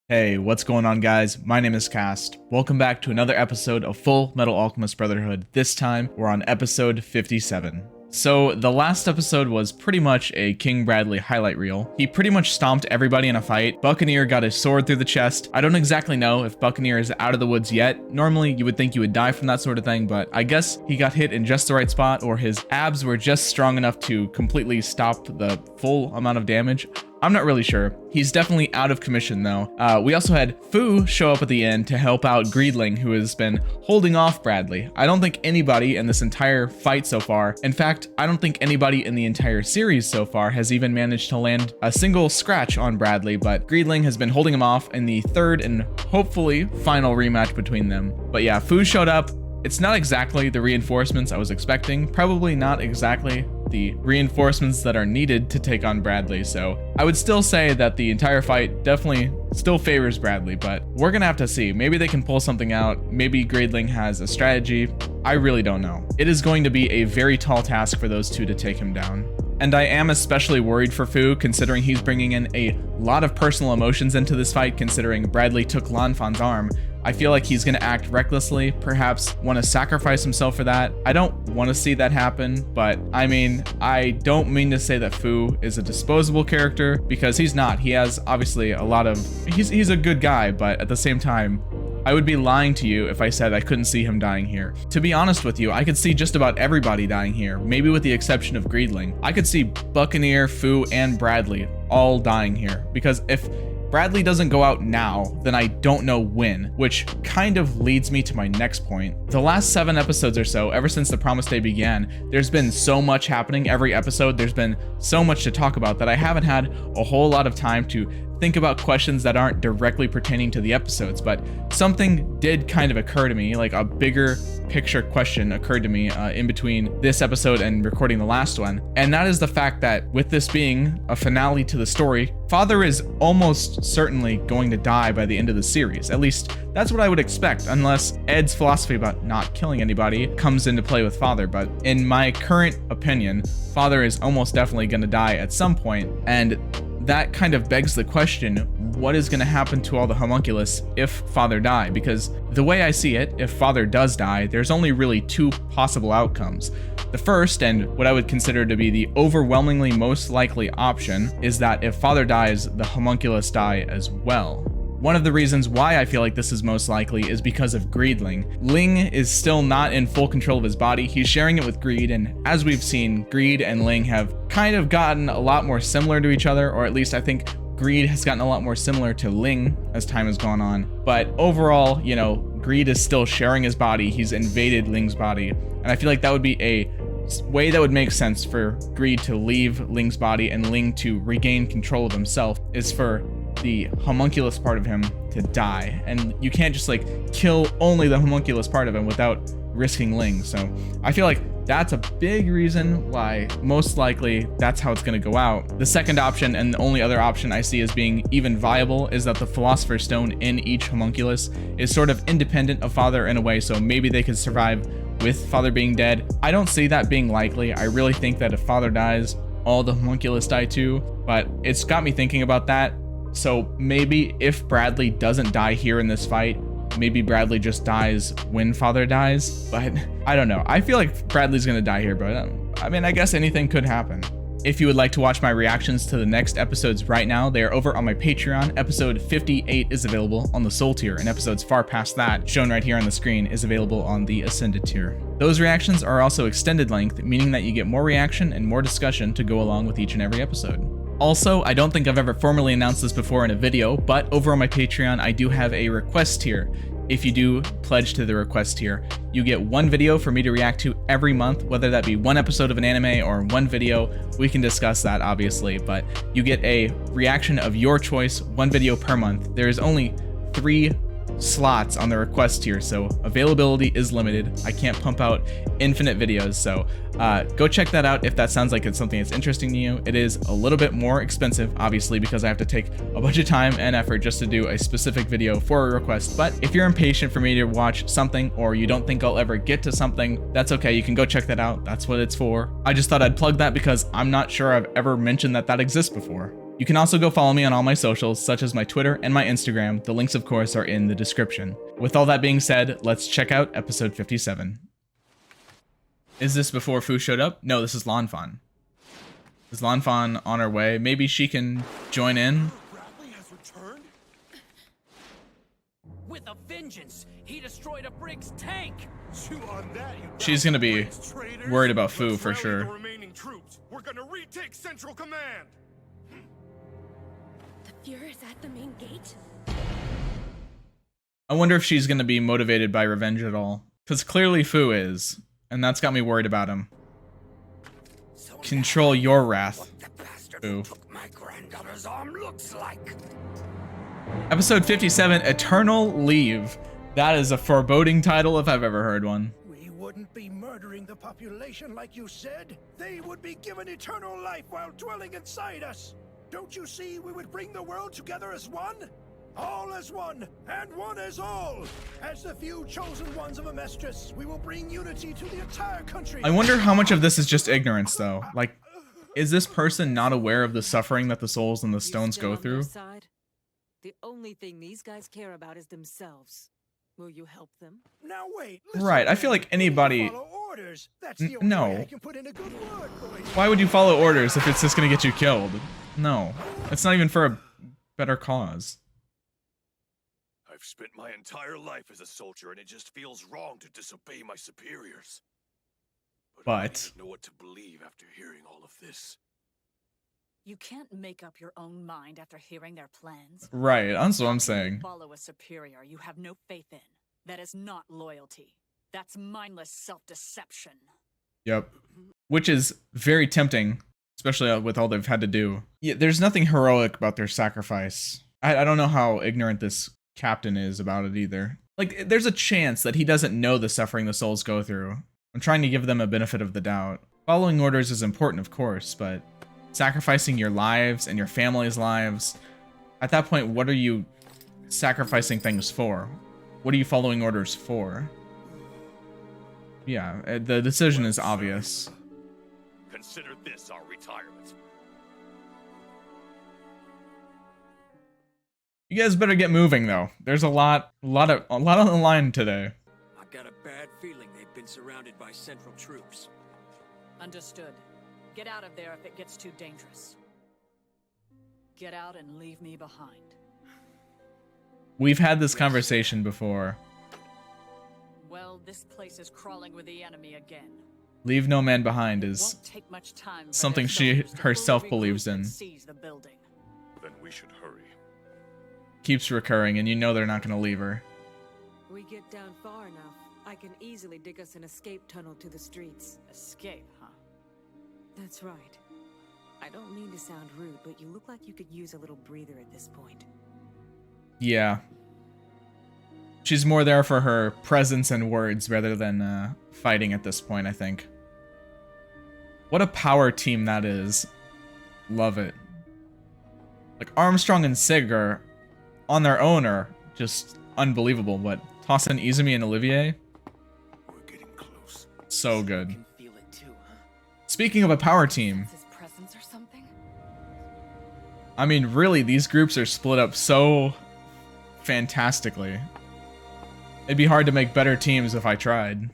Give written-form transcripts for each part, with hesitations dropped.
Hey, what's going on, guys? My name is Cast. Welcome back to another episode of Fullmetal Alchemist Brotherhood. This time, we're on episode 57. So, the last episode was pretty much a King Bradley highlight reel. He pretty much stomped everybody in a fight. Buccaneer got his sword through the chest. I don't exactly know if Buccaneer is out of the woods yet. Normally, you would think you would die from that sort of thing, but I guess he got hit in just the right spot, or his abs were just strong enough to completely stop the full amount of damage. I'm not really sure. He's definitely out of commission though. We also had Fu show up at the end to help out Greedling, who has been holding off Bradley. I don't think anybody in this entire fight so far, in fact, I don't think anybody in the entire series so far has even managed to land a single scratch on Bradley, but Greedling has been holding him off in the third and hopefully final rematch between them. But yeah, Fu showed up. It's not exactly the reinforcements I was expecting, probably not exactly the reinforcements that are needed to take on Bradley, so I would still say that the entire fight definitely still favors Bradley, but we're gonna have to see. Maybe they can pull something out, maybe Greedling has a strategy, I really don't know. It is going to be a very tall task for those two to take him down. And I am especially worried for Fu, considering he's bringing in a lot of personal emotions into this fight, considering Bradley took Lanfan's arm. I feel like he's going to act recklessly, perhaps want to sacrifice himself for that. I don't want to see that happen, but I mean, I don't mean to say that Fu is a disposable character, because he's not. He has obviously a lot of... He's a good guy, but at the same time, I would be lying to you if I said I couldn't see him dying here. To be honest with you, I could see just about everybody dying here, maybe with the exception of Greedling. I could see Buccaneer, Fu, and Bradley all dying here, because if Bradley doesn't go out now, then I don't know when, which kind of leads me to my next point. The last 7 episodes or so, ever since the Promise Day began, there's been so much happening every episode. There's been so much to talk about that I haven't had a whole lot of time to think about questions that aren't directly pertaining to the episodes, but something did kind of occur to me, like a bigger picture question occurred to me in between this episode and recording the last one, and that is the fact that with this being a finale to the story, Father is almost certainly going to die by the end of the series. At least that's what I would expect, unless Ed's philosophy about not killing anybody comes into play with Father, but in my current opinion, Father is almost definitely going to die at some point, and that kind of begs the question, what is going to happen to all the homunculus if Father die? Because the way I see it, if Father does die, there's only really 2 possible outcomes. The first, and what I would consider to be the overwhelmingly most likely option, is that if Father dies, the homunculus die as well. One of the reasons why I feel like this is most likely is because of Greedling. Ling is still not in full control of his body. He's sharing it with Greed, and as we've seen, Greed and Ling have kind of gotten a lot more similar to each other, or at least I think Greed has gotten a lot more similar to Ling as time has gone on. But overall, you know, Greed is still sharing his body. He's invaded Ling's body, and I feel like that would be a way that would make sense for Greed to leave Ling's body and Ling to regain control of himself, is for the homunculus part of him to die, and you can't just like kill only the homunculus part of him without risking Ling. So I feel like that's a big reason why most likely that's how it's going to go out. The second option, and the only other option I see as being even viable, is that the Philosopher's Stone in each homunculus is sort of independent of Father in a way, so maybe they could survive with Father being dead. I don't see that being likely. I really think that if Father dies, all the homunculus die too, but it's got me thinking about that. So maybe if Bradley doesn't die here in this fight, maybe Bradley just dies when Father dies, but I don't know. I feel like Bradley's gonna die here, but I mean, I guess anything could happen. If you would like to watch my reactions to the next episodes right now, they are over on my Patreon. Episode 58 is available on the Soul tier, and episodes far past that, shown right here on the screen, is available on the Ascended tier. Those reactions are also extended length, meaning that you get more reaction and more discussion to go along with each and every episode. Also, I don't think I've ever formally announced this before in a video, but over on my Patreon, I do have a request tier. If you do pledge to the request tier, you get 1 video for me to react to every month, whether that be 1 episode of an anime or 1 video. We can discuss that, obviously, but you get a reaction of your choice, 1 video per month. There is only 3 slots on the request tier, so availability is limited. I can't pump out infinite videos, so go check that out if that sounds like it's something that's interesting to you. It is a little bit more expensive, obviously, because I have to take a bunch of time and effort just to do a specific video for a request, but if you're impatient for me to watch something, or you don't think I'll ever get to something, that's okay. You can go check that out. That's what it's for. I just thought I'd plug that because I'm not sure I've ever mentioned that that exists before. You can also go follow me on all my socials, such as my Twitter and my Instagram. The links, of course, are in the description. With all that being said, let's check out episode 57. Is this before Fu showed up? No, this is Lanfan. Is Lanfan on her way? Maybe she can join in? Bradley has returned? With a vengeance, he destroyed a Briggs tank. Chew on that, you She's gonna be Briggs traitors. worried about Fu Let's for rally sure. The remaining troops. We're gonna retake Central Command. The Fuhrer's at the main gate? I wonder if she's gonna be motivated by revenge at all. Because clearly Fu is, and that's got me worried about him. Control your wrath, Fu. My granddaughter's arm looks like. Episode 57, Eternal Leave. That is a foreboding title if I've ever heard one. We wouldn't be murdering the population like you said. They would be given eternal life while dwelling inside us. Don't you see we would bring the world together as one? All as one, and one as all. As the few chosen ones of Amestris, we will bring unity to the entire country. I wonder how much of this is just ignorance, though. Like, is this person not aware of the suffering that the souls and the stones go through? The only thing these guys care about is themselves. Will you help them? Now wait. Right, I feel like anybody... Follow orders. That's the only no. way I can put in a good word for you. Why would you follow orders if it's just gonna get you killed? No. It's not even for a better cause. I've spent my entire life as a soldier, and it just feels wrong to disobey my superiors. But I don't know what to believe after hearing all of this. You can't make up your own mind after hearing their plans. Right, that's what I'm saying. Follow a superior you have no faith in. That is not loyalty. That's mindless self-deception. Yep. Which is very tempting, especially with all they've had to do. Yeah, there's nothing heroic about their sacrifice. I don't know how ignorant this captain is about it either. Like, there's a chance that he doesn't know the suffering the souls go through. I'm trying to give them a benefit of the doubt. Following orders is important, of course, but sacrificing your lives and your family's lives, at that point, what are you sacrificing things for? What are you following orders for? Yeah, the decision is obvious. Consider this our retirement. You guys better get moving, though. There's a lot on the line today. I got a bad feeling they've been surrounded by Central troops. Understood. Get out of there if it gets too dangerous. Get out and leave me behind. We've had this conversation before. Well, this place is crawling with the enemy again. Leave no man behind is Won't take much time for something their she soldiers to herself fully believes regroup in. and seize the building. Then we should hurry. Keeps recurring, and you know they're not going to leave her. We get down far enough, I can easily dig us an escape tunnel to the streets. Escape, huh? That's right. I don't mean to sound rude, but you look like you could use a little breather at this point. Yeah. She's more there for her presence and words rather than fighting at this point, I think. What a power team that is. Love it. Like, Armstrong and Sig are, on their own, are just unbelievable, but toss in Izumi and Olivier? We're getting close. So good. Can feel it too, huh? Speaking of a power team, His presence or something? I mean, really, these groups are split up so fantastically. It'd be hard to make better teams if I tried.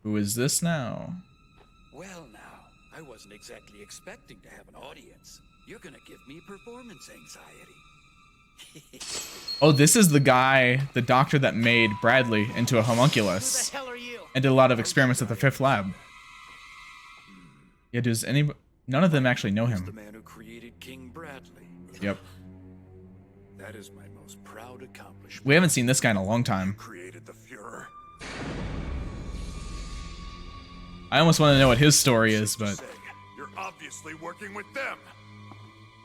Who is this now? Well now, I wasn't exactly expecting to have an audience. You're gonna give me performance anxiety. Oh, this is the guy, the doctor that made Bradley into a homunculus. Who the hell are you? And did a lot of experiments at the 5th lab. Yeah, does anybody... None of them actually know The him. man who created King Bradley. Yep. That is my most proud accomplishment. We haven't seen this guy in a long time. Created the Fuhrer. I almost want to know what his story is, but... You're obviously working with them.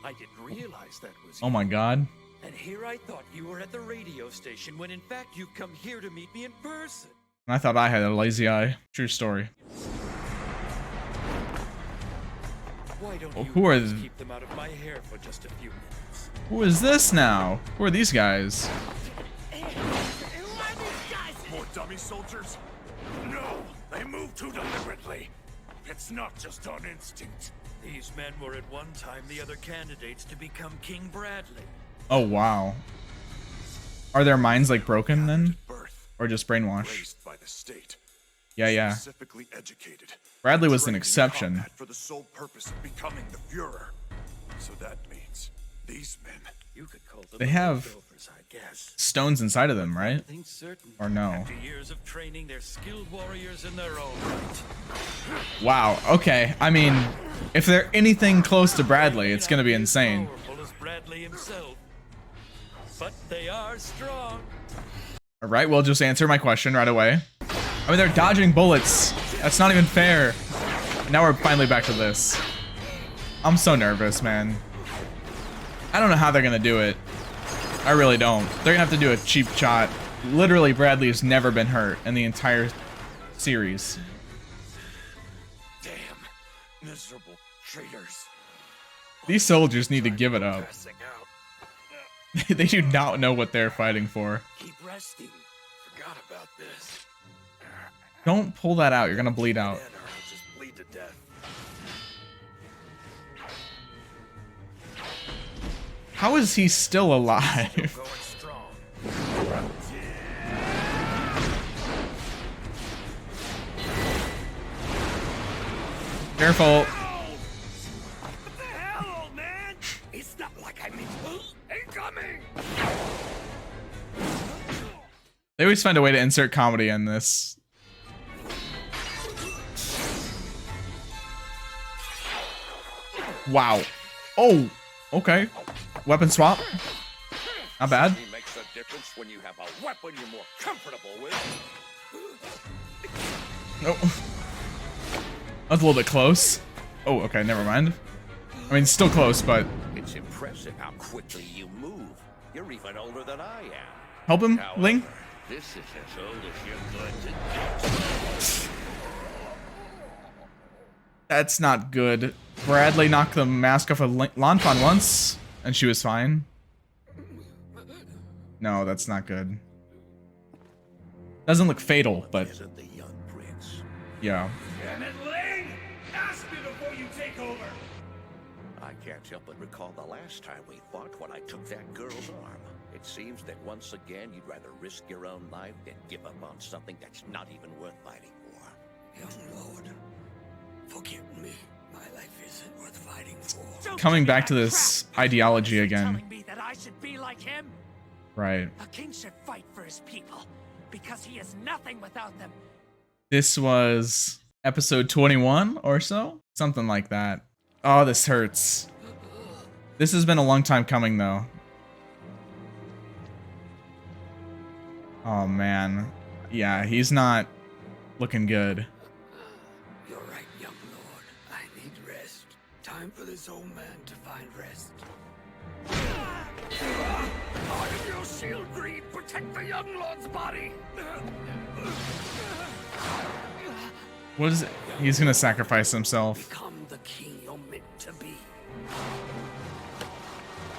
I didn't realize that was Oh my god. And here I thought you were at the radio station when in fact you've come here to meet me in person. I thought I had a lazy eye. True story. Why don't Well, you who are guys th- keep them out of my hair for just a few minutes? Who is this now? Who are these guys? More dummy soldiers? No, they move too deliberately. It's not just on instinct. These men were at one time the other candidates to become King Bradley. Oh, wow. Are their minds like broken then? Birth, Or just brainwashed? raised by the state. Yeah. Specifically educated. Bradley was an trained in exception. combat for the sole purpose of becoming the Führer. So that means these men. You could call them They have holdovers, I guess. stones inside of them, right? Nothing certain. Or no? After years of training, they're skilled warriors in their own right. Wow, okay. I mean, if they're anything close to Bradley, it's gonna be insane. Powerful as Bradley himself. But they are strong. Alright, well, just answer my question right away. I mean, they're dodging bullets. That's not even fair. Now we're finally back to this. I'm so nervous, man. I don't know how they're gonna do it. I really don't. They're gonna have to do a cheap shot. Literally, Bradley has never been hurt in the entire series. Damn, miserable traitors. These soldiers need to give it up. Passing out. They do not know what they're fighting for. Keep resting. Forgot about this. Don't pull that out. You're gonna bleed out. Then or I'll just bleed to death. How is he still alive? Going strong. Careful. What the hell, old man? It's not like I mean, incoming! They always find a way to insert comedy in this. Wow. Oh, okay. Weapon swap. Not bad. It makes a difference when you have a weapon you're more comfortable with. Nope. That was a little bit close. Oh, okay, never mind. I mean, still close, but It's impressive how quickly you move. You're even older than I am. help him, Ling. This is as old as you're going to get. That's not good. Bradley knocked the mask off of Lanfan once, and she was fine. No, that's not good. Doesn't look fatal, but Isn't the young prince? yeah. Damn it, Ling! Ask me before you take over! I can't help but recall the last time we fought when I took that girl's arm. It seems that once again you'd rather risk your own life than give up on something that's not even worth fighting for. Young lord, forgive me. My life isn't worth fighting for. Coming back to this ideology again. Telling me that I should be like him? Right. A king should fight for his people because he is nothing without them. This was episode 21 or so? Something like that. Oh, this hurts. This has been a long time coming, though. Oh, man. Yeah, he's not looking good. You're right, young lord. I need rest. Time for this old man to find rest. Part of your shield greed, protect the young lord's body! What is it? He's gonna sacrifice himself. Become the king you're meant to be.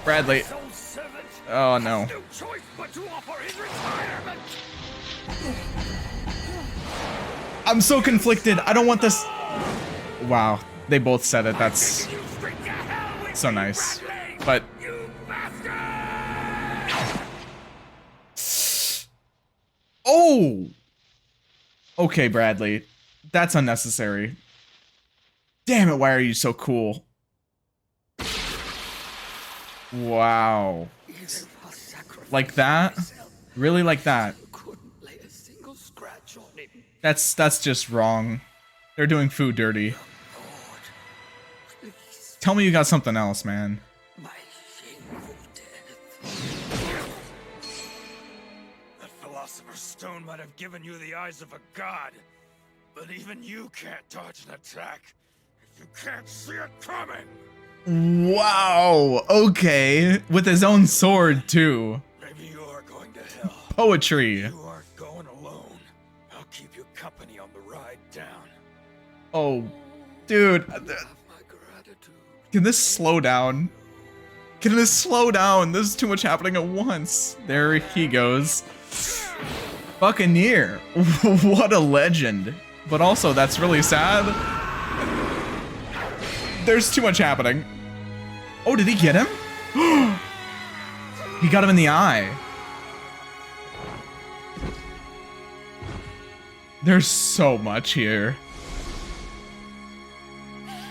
Bradley. Soul servant Oh, no. no choice but to offer his retirement! I'm so conflicted. I don't want this. Wow. They both said it. That's You straight to hell with so me, nice. Bradley! But You bastard! oh. Okay, Bradley. That's unnecessary. Damn it, why are you so cool? Wow. Like that? Really like that? Couldn't lay a single scratch on him. That's just wrong. They're doing food dirty. Lord, please, Tell me you got something else, man. my shameful death. That Philosopher's Stone might have given you the eyes of a god, but even you can't dodge an attack if you can't see it coming! Wow. Okay. With his own sword, too. Maybe you are going to hell. Poetry. You aren't going alone. I'll keep you company on the ride down. Oh, dude. Have my gratitude. Can this slow down? Can this slow down? There's too much happening at once. There he goes. Buccaneer. What a legend. But also, that's really sad. There's too much happening. Oh, did he get him? He got him in the eye. There's so much here.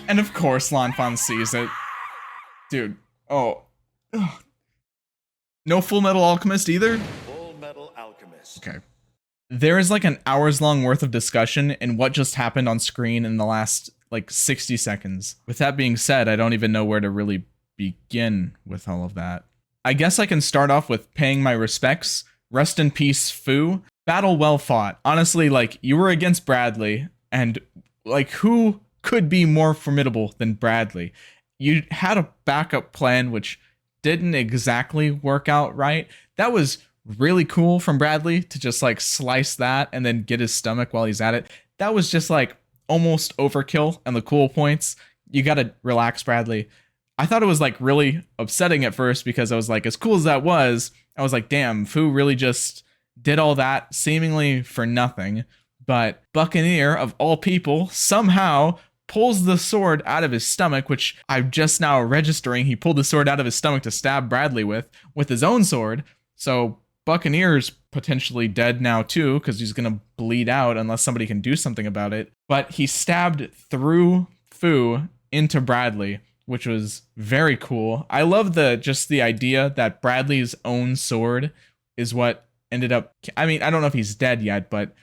And of course, Lanfan sees it. Dude, oh. Ugh. No Fullmetal Alchemist either? Fullmetal Alchemist. Okay. There is like an hours long worth of discussion in what just happened on screen in the last like 60 seconds. With that being said, I don't even know where to really begin with all of that. I guess I can start off with paying my respects. Rest in peace, Fu. Battle well fought. Honestly, like, you were against Bradley, and like, who could be more formidable than Bradley? You had a backup plan which didn't exactly work out right. That was really cool from Bradley to just like slice that and then get his stomach while he's at it. That was just like almost overkill, and the cool points. You gotta relax, Bradley. I thought it was like really upsetting at first because I was like, as cool as that was, I was like, damn, Fu really just did all that seemingly for nothing. But Buccaneer, of all people, somehow pulls the sword out of his stomach, which I'm just now registering. He pulled the sword out of his stomach to stab Bradley with his own sword. So Buccaneer's potentially dead now too, because he's gonna bleed out unless somebody can do something about it. But he stabbed through Fu into Bradley, which was very cool. I love the idea that Bradley's own sword is what ended up, I mean, I don't know if he's dead yet, but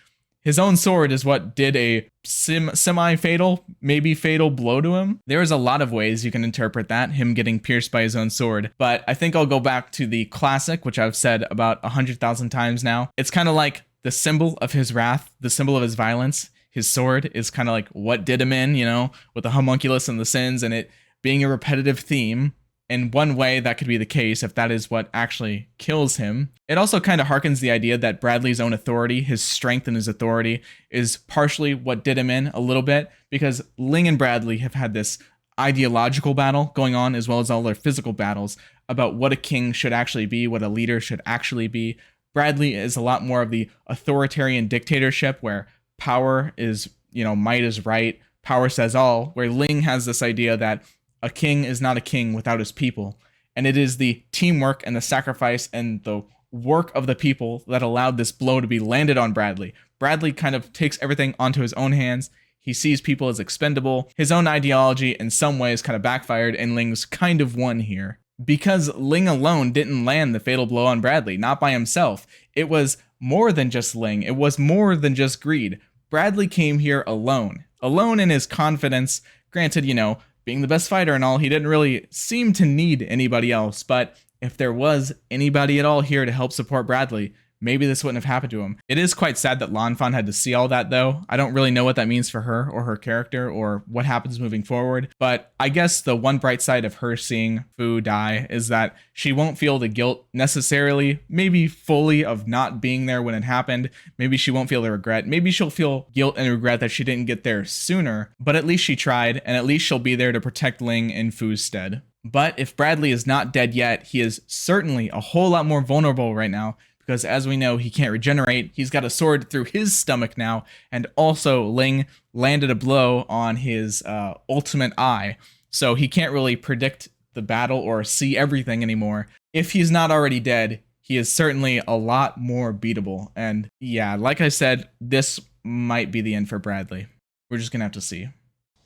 his own sword is what did a semi-fatal, maybe fatal blow to him. There's a lot of ways you can interpret that, him getting pierced by his own sword, but I think I'll go back to the classic, which I've said about 100,000 times now. It's kind of like the symbol of his wrath, the symbol of his violence. His sword is kind of like what did him in, you know, with the homunculus and the sins, and it being a repetitive theme. In one way, that could be the case if that is what actually kills him. It also kind of harkens the idea that Bradley's own authority, his strength and his authority, is partially what did him in a little bit, because Ling and Bradley have had this ideological battle going on, as well as all their physical battles about what a king should actually be, what a leader should actually be. Bradley is a lot more of the authoritarian dictatorship where power is, you know, might is right, power says all, where Ling has this idea that a king is not a king without his people. And it is the teamwork and the sacrifice and the work of the people that allowed this blow to be landed on Bradley. Bradley kind of takes everything onto his own hands. He sees people as expendable. His own ideology in some ways kind of backfired, and Ling's kind of won here. Because Ling alone didn't land the fatal blow on Bradley, not by himself. It was more than just Ling. It was more than just greed. Bradley came here alone. Alone in his confidence. Granted, you know, being the best fighter and all, he didn't really seem to need anybody else, but if there was anybody at all here to help support Bradley, maybe this wouldn't have happened to him. It is quite sad that Lanfan had to see all that, though. I don't really know what that means for her or her character or what happens moving forward, but I guess the one bright side of her seeing Fu die is that she won't feel the guilt necessarily, maybe fully, of not being there when it happened. Maybe she won't feel the regret. Maybe she'll feel guilt and regret that she didn't get there sooner, but at least she tried, and at least she'll be there to protect Ling in Fu's stead. But if Bradley is not dead yet, he is certainly a whole lot more vulnerable right now, because as we know, he can't regenerate. He's got a sword through his stomach now, and also Ling landed a blow on his ultimate eye, so he can't really predict the battle or see everything anymore. If he's not already dead, he is certainly a lot more beatable, and yeah, like I said, this might be the end for Bradley. We're just gonna have to see.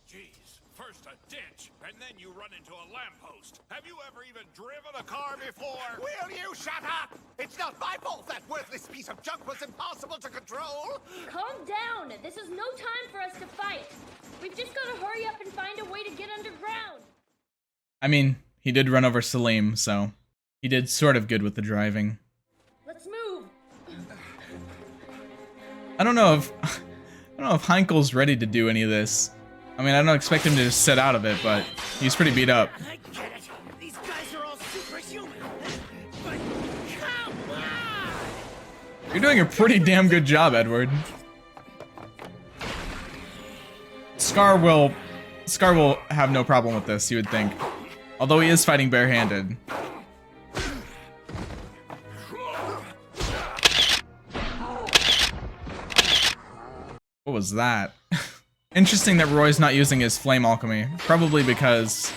Jeez, first a ditch, and then you run into a lamppost. Have you ever even driven a car before? Will you shut up? It's not my fault that worthless piece of junk was impossible to control. Calm down. This is no time for us to fight. We've just got to hurry up and find a way to get underground. I mean, he did run over Salim, so he did sort of good with the driving. Let's move. I don't know if Heinkel's ready to do any of this. I mean, I don't expect him to just sit out of it, but he's pretty beat up. I get it. These guys are all superhuman. But come on! You're doing a pretty damn good job, Edward. Scar will have no problem with this, you would think. Although he is fighting barehanded. What was that? Interesting that Roy's not using his flame alchemy. Probably because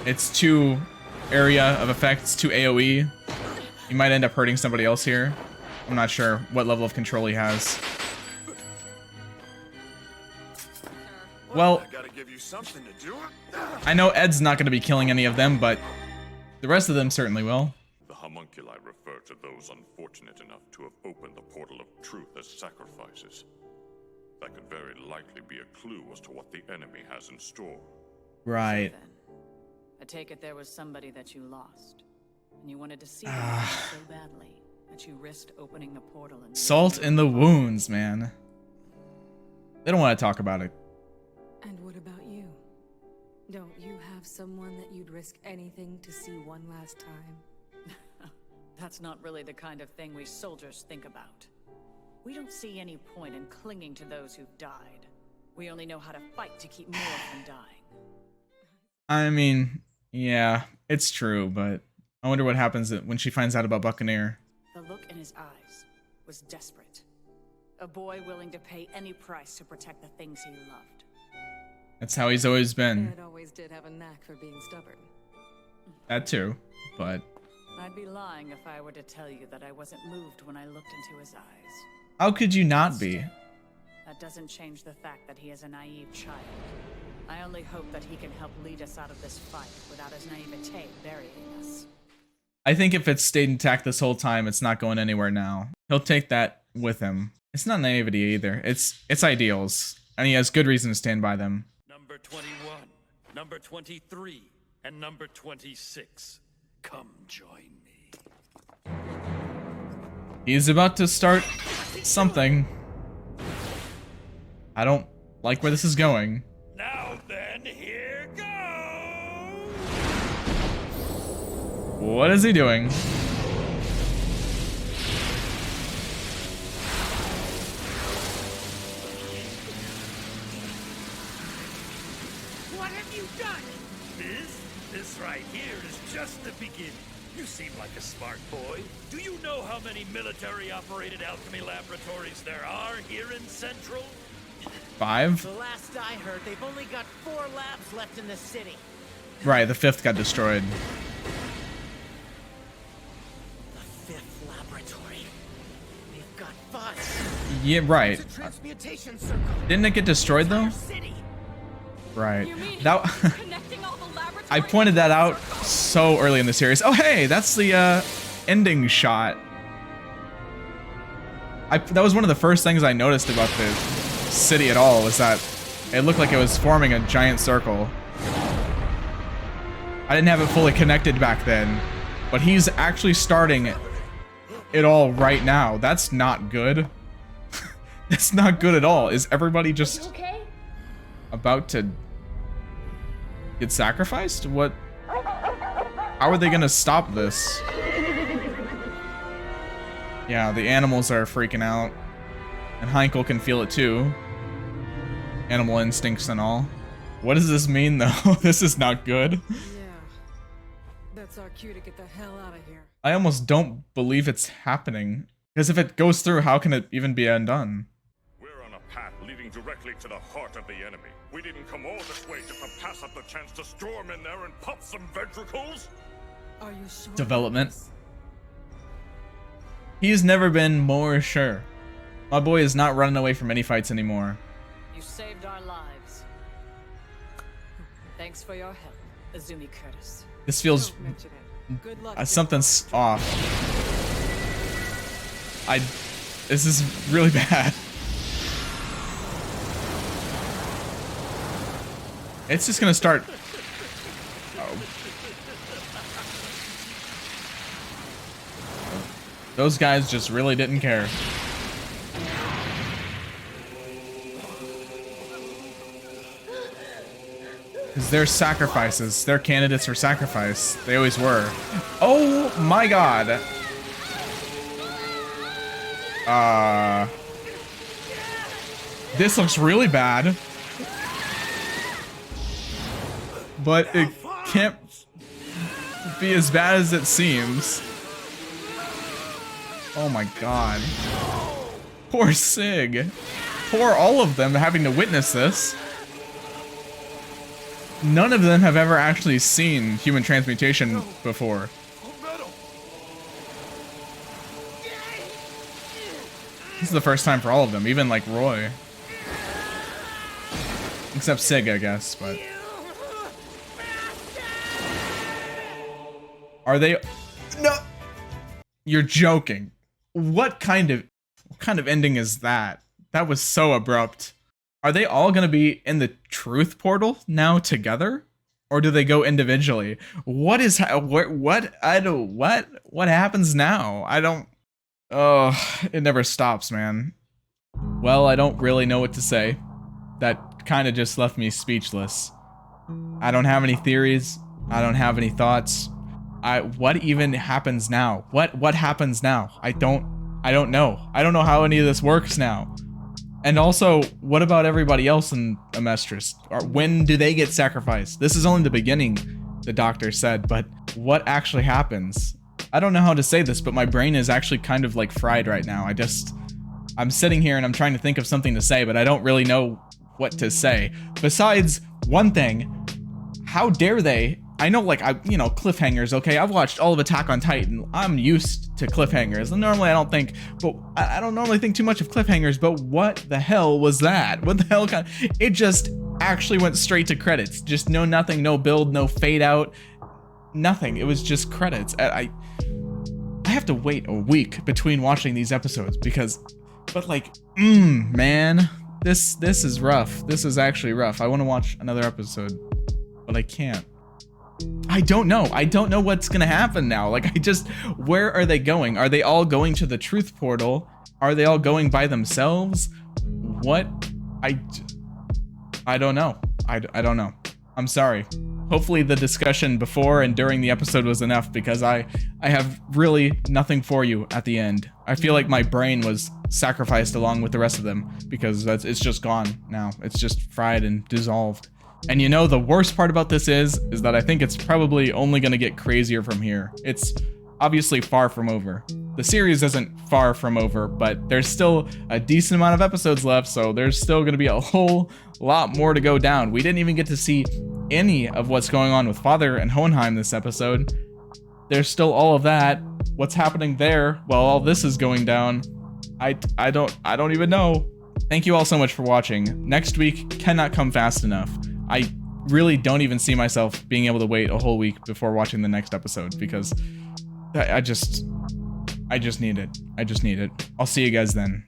it's too area of effects, too AoE. He might end up hurting somebody else here. I'm not sure what level of control he has. Well, I gotta give you something to do. I know Ed's not going to be killing any of them, but the rest of them certainly will. The homunculi refer to those unfortunate enough to have opened the portal of truth as sacrifices. That could very likely be a clue as to what the enemy has in store. Right. Then, I take it there was somebody that you lost, and you wanted to see them so badly that you risked opening the portal and Salt in the wounds, man. They don't want to talk about it. And what about you? Don't you have someone that you'd risk anything to see one last time? That's not really the kind of thing we soldiers think about. We don't see any point in clinging to those who've died. We only know how to fight to keep more from dying. I mean, yeah, it's true, but I wonder what happens when she finds out about Buccaneer. The look in his eyes was desperate. A boy willing to pay any price to protect the things he loved. That's how he's always been. Ed always did have a knack for being stubborn. That too, but... I'd be lying if I were to tell you that I wasn't moved when I looked into his eyes. How could you not be? That doesn't change the fact that he is a naive child. I only hope that he can help lead us out of this fight without his naivete burying us. I think if it's stayed intact this whole time, it's not going anywhere now. He'll take that with him. It's not naivety either. It's ideals, and he has good reason to stand by them. Number 21, number 23, and number 26. Come join me. He's about to start something. I don't like where this is going. Now then, here goes! What is he doing? What have you done? This right here is just the beginning. You seem like a smart boy. Do you know how many military-operated alchemy laboratories there are here in Central? 5? The last I heard, they've only got 4 labs left in the city. Right, the 5th got destroyed. The 5th laboratory. They've got buzz. Yeah, right. It's a transmutation circle. Didn't it get destroyed though? City. Right. You mean That connecting all the laboratories? I pointed that out so early in the series. Oh hey, that's the ending shot. That was one of the first things I noticed about the city at all, was that it looked like it was forming a giant circle. I didn't have it fully connected back then, but he's actually starting it all right now. That's not good. That's not good at all. Is everybody just Okay. about to get sacrificed? What? How are they gonna stop this? Yeah, the animals are freaking out. And Heinkel can feel it too. Animal instincts and all. What does this mean though? This is not good. Yeah. That's our cue to get the hell out of here. I almost don't believe it's happening. Because if it goes through, how can it even be undone? We're on a path leading directly to the heart of the enemy. We didn't come all this way just to pass up the chance to storm in there and pop some ventricles. Are you sure? Development. He's never been more sure. My boy is not running away from any fights anymore. You saved our lives. Thanks for your help, Azumi Curtis. This feels Don't mention it. Good luck. something's off. This is really bad. It's just gonna start. Oh. Those guys just really didn't care. Because they're sacrifices. They're candidates for sacrifice. They always were. Oh my god. This looks really bad. But it can't be as bad as it seems. Oh my god. Poor Sig. poor all of them having to witness this. None of them have ever actually seen human transmutation before. This is the first time for all of them, even like Roy. Except Sig, I guess, but... Are they... No! You're joking. What kind of ending is that? That was so abrupt. Are they all gonna be in the truth portal now together? Or do they go individually? What happens now? I don't... Oh, it never stops, man. Well, I don't really know what to say. That kind of just left me speechless. I don't have any theories. I don't have any thoughts. What even happens now? What happens now? I don't know. I don't know how any of this works now. And also, what about everybody else in Amestris? Or when do they get sacrificed? This is only the beginning, the doctor said, but what actually happens? I don't know how to say this, but my brain is actually kind of like fried right now. I'm sitting here and I'm trying to think of something to say, but I don't really know what to say. Besides one thing, how dare they? I know, like, cliffhangers, okay? I've watched all of Attack on Titan. I'm used to cliffhangers. And normally I don't normally think too much of cliffhangers, but what the hell was that? What the hell it just actually went straight to credits. Just nothing, no build, no fade out, nothing. It was just credits. I have to wait a week between watching these episodes man, this is rough. This is actually rough. I want to watch another episode, but I can't. I don't know. I don't know what's gonna happen now. Like, where are they going? Are they all going to the truth portal? Are they all going by themselves? What? I don't know. I don't know. I'm sorry. Hopefully the discussion before and during the episode was enough, because I have really nothing for you at the end. I feel like my brain was sacrificed along with the rest of them, because it's just gone now. It's just fried and dissolved. And you know, the worst part about this is that I think it's probably only gonna get crazier from here. It's obviously far from over. The series isn't far from over, but there's still a decent amount of episodes left, so there's still gonna be a whole lot more to go down. We didn't even get to see any of what's going on with Father and Hohenheim this episode. There's still all of that. What's happening there while all this is going down? I don't even know. Thank you all so much for watching. Next week cannot come fast enough. I really don't even see myself being able to wait a whole week before watching the next episode, because I just need it. I'll see you guys then.